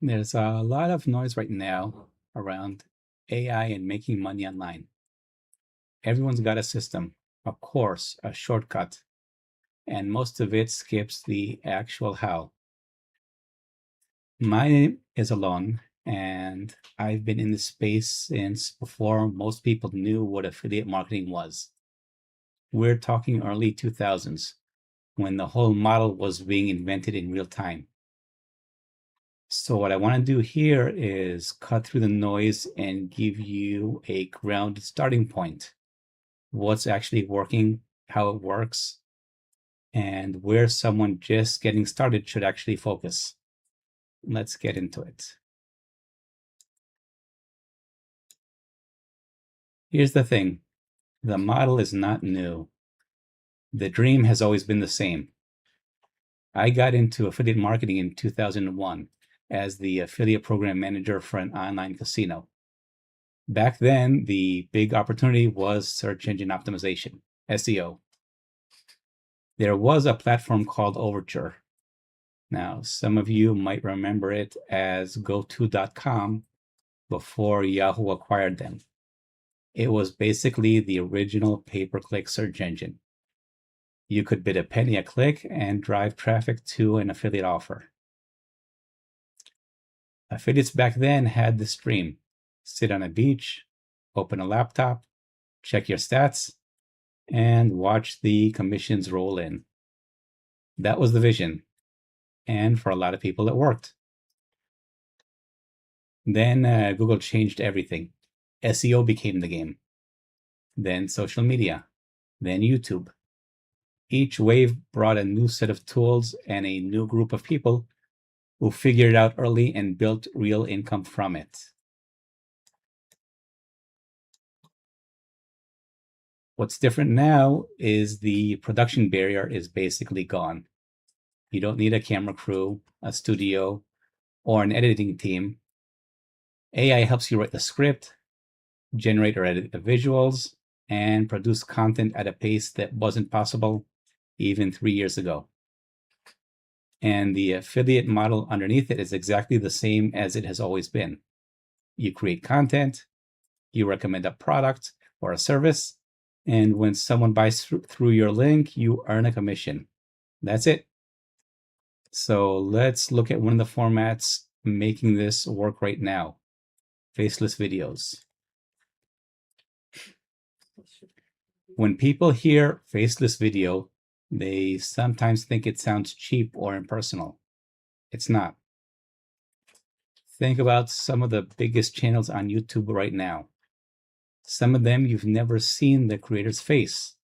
There's a lot of noise right now around AI and making money online. Everyone's got a system, a course, a shortcut, and most of it skips the actual how. My name is Alon, and I've been in this space since before most people knew what affiliate marketing was. We're talking early 2000s, when the whole model was being invented in real time. So what I want to do here is cut through the noise and give you a grounded starting point. What's actually working, how it works, and where someone just getting started should actually focus. Let's get into it. Here's the thing. The model is not new. The dream has always been the same. I got into affiliate marketing in 2001 as the affiliate program manager for an online casino. Back then, the big opportunity was search engine optimization, SEO. There was a platform called Overture. Now, some of you might remember it as GoTo.com before Yahoo acquired them. It was basically the original pay-per-click search engine. You could bid a penny a click and drive traffic to an affiliate offer. Affiliates back then had this dream: sit on a beach, open a laptop, check your stats, and watch the commissions roll in. That was the vision. And for a lot of people, it worked. Then Google changed everything. SEO became the game. Then social media. Then YouTube. Each wave brought a new set of tools and a new group of people who figured it out early and built real income from it. What's different now is the production barrier is basically gone. You don't need a camera crew, a studio, or an editing team. AI helps you write the script, generate or edit the visuals, and produce content at a pace that wasn't possible even 3 years ago. And the affiliate model underneath it is exactly the same as it has always been. You create content, you recommend a product or a service, and when someone buys through your link, you earn a commission. That's it. So let's look at one of the formats making this work right now: faceless videos. When people hear faceless video, they sometimes think it sounds cheap or impersonal. It's not. Think about some of the biggest channels on YouTube right now. Some of them you've never seen the creator's face.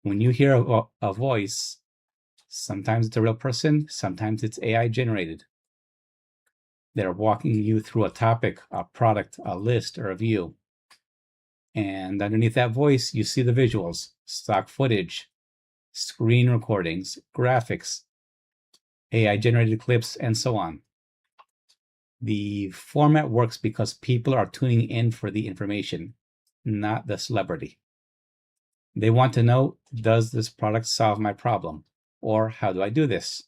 When you hear a voice, sometimes it's a real person, sometimes it's AI generated. They're walking you through a topic, a product, a list, or a view. And underneath that voice, you see the visuals, stock footage, screen recordings, graphics, AI generated clips, and so on. The format works because people are tuning in for the information, not the celebrity. They want to know, does this product solve my problem? Or how do I do this?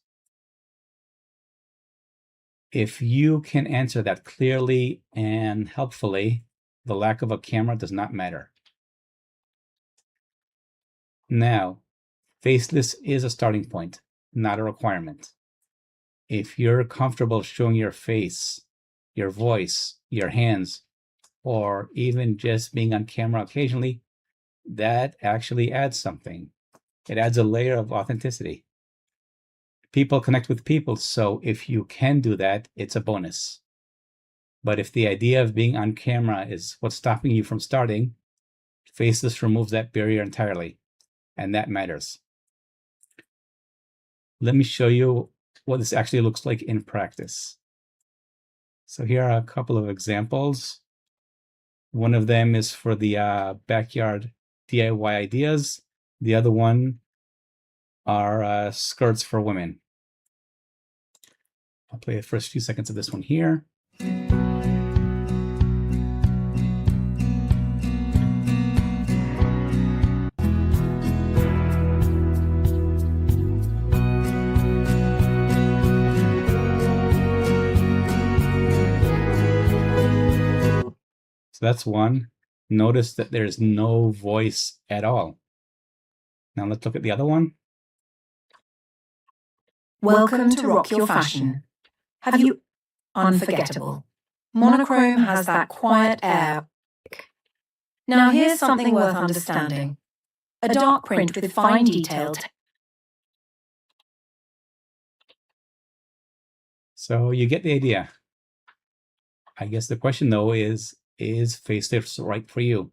If you can answer that clearly and helpfully, the lack of a camera does not matter. Now, faceless is a starting point, not a requirement. If you're comfortable showing your face, your voice, your hands, or even just being on camera occasionally, that actually adds something. It adds a layer of authenticity. People connect with people, so if you can do that, it's a bonus. But if the idea of being on camera is what's stopping you from starting, faceless removes that barrier entirely, and that matters. Let me show you what this actually looks like in practice. So here are a couple of examples. One of them is for the backyard DIY ideas. The other one are skirts for women. I'll play the first few seconds of this one here. So that's one. Notice that there's no voice at all. Now let's look at the other one. Welcome to Rock Your Fashion. Have you unforgettable? Monochrome has that quiet air. Now here's something worth understanding. A dark print with fine detail. So you get the idea. I guess the question though is facelifts right for you?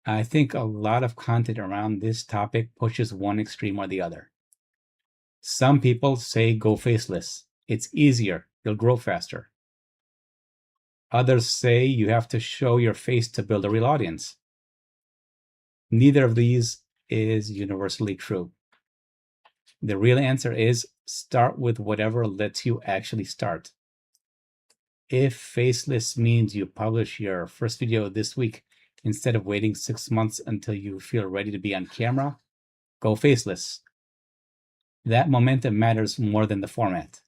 I think a lot of content around this topic pushes one extreme or the other. Some people say go faceless. It's easier. You'll grow faster. Others say you have to show your face to build a real audience. Neither of these is universally true. The real answer is start with whatever lets you actually start. If faceless means you publish your first video this week instead of waiting 6 months until you feel ready to be on camera, go faceless. That momentum matters more than the format.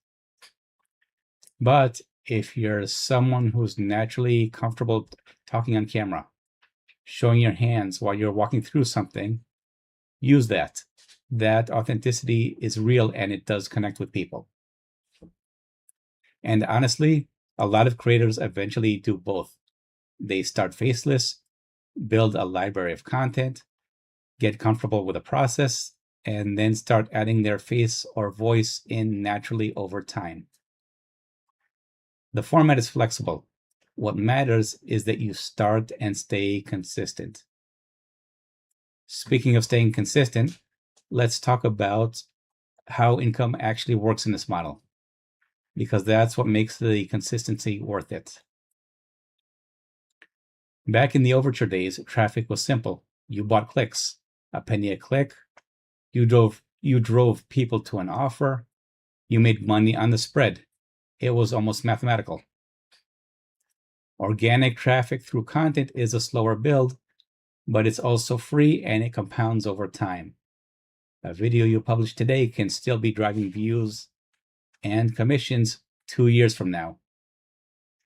But if you're someone who's naturally comfortable talking on camera, showing your hands while you're walking through something, use that. That authenticity is real and it does connect with people. And honestly, a lot of creators eventually do both. They start faceless, build a library of content, get comfortable with the process, and then start adding their face or voice in naturally over time. The format is flexible. What matters is that you start and stay consistent. Speaking of staying consistent, let's talk about how income actually works in this model, because that's what makes the consistency worth it. Back in the Overture days, traffic was simple. You bought clicks, a penny a click. You drove people to an offer. You made money on the spread. It was almost mathematical. Organic traffic through content is a slower build, but it's also free and it compounds over time. A video you publish today can still be driving views and commissions 2 years from now.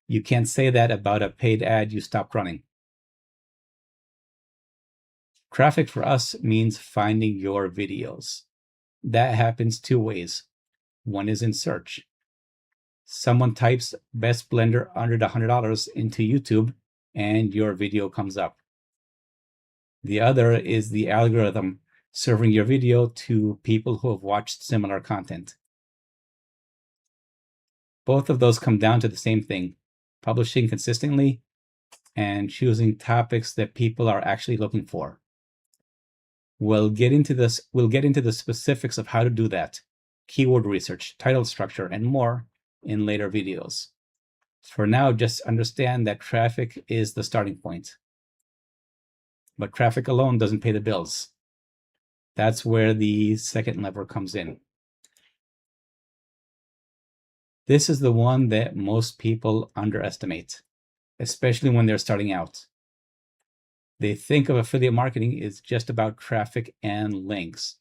You can't say that about a paid ad you stopped running. Traffic for us means finding your videos. That happens 2 ways. One is in search. Someone types best blender under $100 into YouTube and your video comes up. The other is the algorithm serving your video to people who have watched similar content. Both of those come down to the same thing: publishing consistently and choosing topics that people are actually looking for. We'll get into the specifics of how to do that, keyword research, title structure, and more in later videos. For now, just understand that traffic is the starting point. But traffic alone doesn't pay the bills. That's where the second lever comes in. This is the one that most people underestimate, especially when they're starting out. They think of affiliate marketing as just about traffic and links.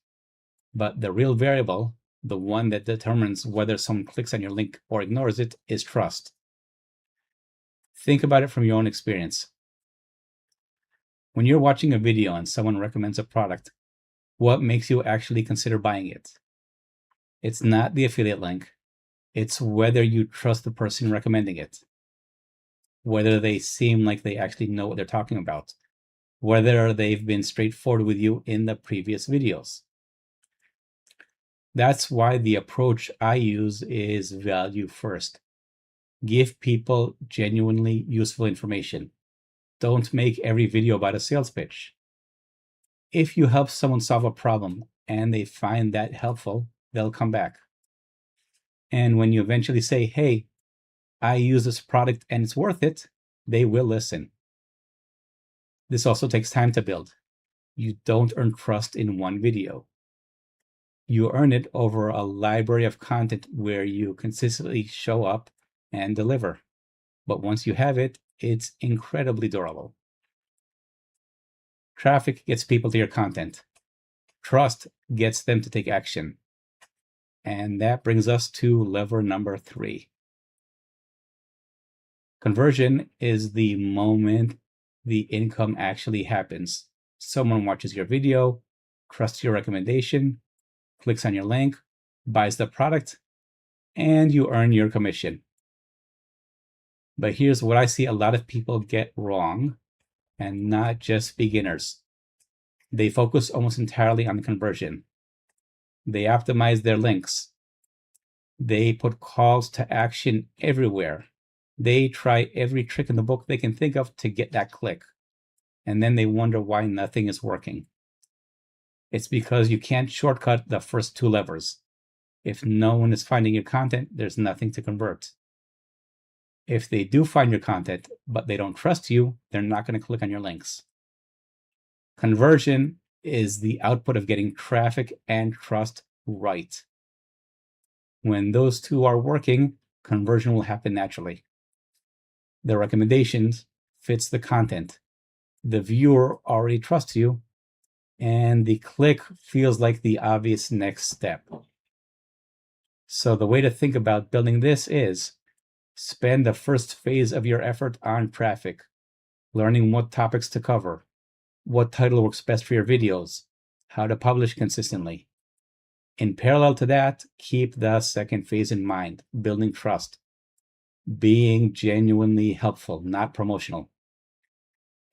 But the real variable, the one that determines whether someone clicks on your link or ignores it, is trust. Think about it from your own experience. When you're watching a video and someone recommends a product, what makes you actually consider buying it? It's not the affiliate link. It's whether you trust the person recommending it, whether they seem like they actually know what they're talking about, whether they've been straightforward with you in the previous videos. That's why the approach I use is value first. Give people genuinely useful information. Don't make every video about a sales pitch. If you help someone solve a problem and they find that helpful, they'll come back. And when you eventually say, hey, I use this product and it's worth it, they will listen. This also takes time to build. You don't earn trust in one video. You earn it over a library of content where you consistently show up and deliver. But once you have it, it's incredibly durable. Traffic gets people to your content. Trust gets them to take action. And that brings us to lever number 3. Conversion is the moment the income actually happens. Someone watches your video, trusts your recommendation, clicks on your link, buys the product, and you earn your commission. But here's what I see a lot of people get wrong, and not just beginners. They focus almost entirely on the conversion. They optimize their links. They put calls to action everywhere. They try every trick in the book they can think of to get that click. And then they wonder why nothing is working. It's because you can't shortcut the first two levers. If no one is finding your content, there's nothing to convert. If they do find your content, but they don't trust you, they're not going to click on your links. Conversion is the output of getting traffic and trust right. When those two are working, conversion will happen naturally. The recommendations fits the content. The viewer already trusts you, and the click feels like the obvious next step. So the way to think about building this is spend the first phase of your effort on traffic, learning what topics to cover, what title works best for your videos, how to publish consistently. In parallel to that, keep the second phase in mind, building trust, being genuinely helpful, not promotional.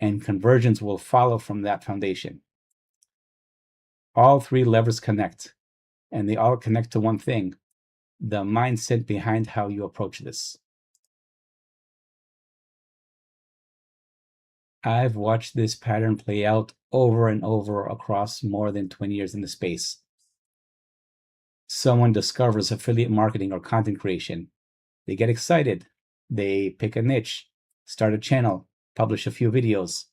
And conversions will follow from that foundation. All three levers connect, and they all connect to one thing: the mindset behind how you approach this. I've watched this pattern play out over and over across more than 20 years in the space. Someone discovers affiliate marketing or content creation. They get excited. They pick a niche, start a channel, publish a few videos.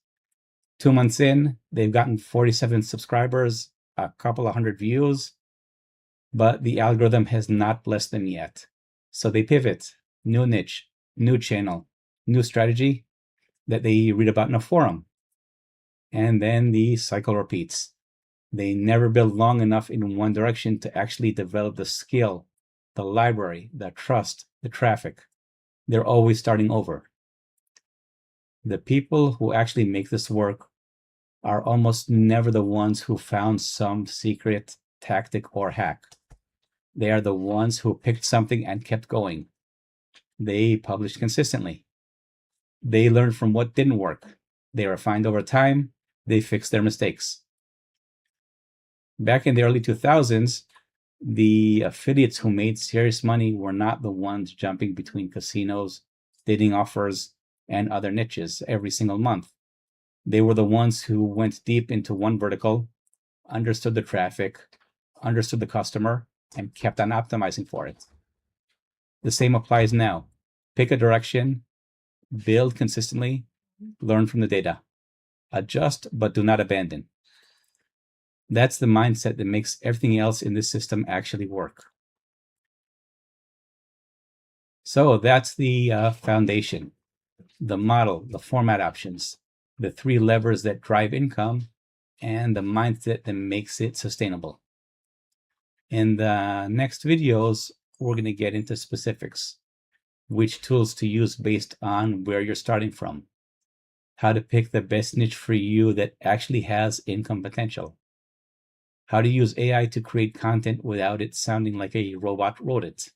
2 months in, they've gotten 47 subscribers, a couple of hundred views, but the algorithm has not blessed them yet. So they pivot, new niche, new channel, new strategy that they read about in a forum. And then the cycle repeats. They never build long enough in one direction to actually develop the skill, the library, the trust, the traffic. They're always starting over. The people who actually make this work are almost never the ones who found some secret tactic or hack. They are the ones who picked something and kept going. They published consistently. They learned from what didn't work. They refined over time. They fixed their mistakes. Back in the early 2000s, the affiliates who made serious money were not the ones jumping between casinos, dating offers, and other niches every single month. They were the ones who went deep into one vertical, understood the traffic, understood the customer, and kept on optimizing for it. The same applies now. Pick a direction, build consistently, learn from the data. Adjust, but do not abandon. That's the mindset that makes everything else in this system actually work. So that's the foundation, the model, the format options, the three levers that drive income, and the mindset that makes it sustainable. In the next videos, we're going to get into specifics, which tools to use based on where you're starting from, how to pick the best niche for you that actually has income potential, how to use AI to create content without it sounding like a robot wrote it.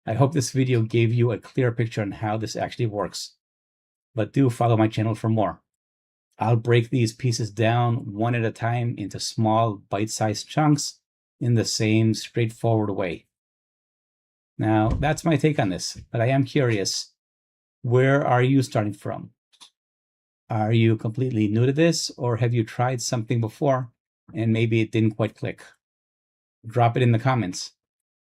I hope this video gave you a clear picture on how this actually works, but do follow my channel for more. I'll break these pieces down one at a time into small bite-sized chunks in the same straightforward way. Now, that's my take on this, but I am curious, where are you starting from? Are you completely new to this, or have you tried something before and maybe it didn't quite click? Drop it in the comments.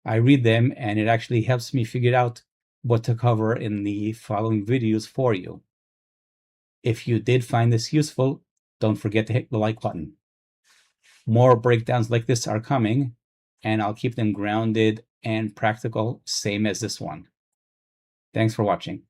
I read them and it actually helps me figure out what to cover in the following videos for you. If you did find this useful, don't forget to hit the like button. More breakdowns like this are coming, and I'll keep them grounded and practical, same as this one. Thanks for watching.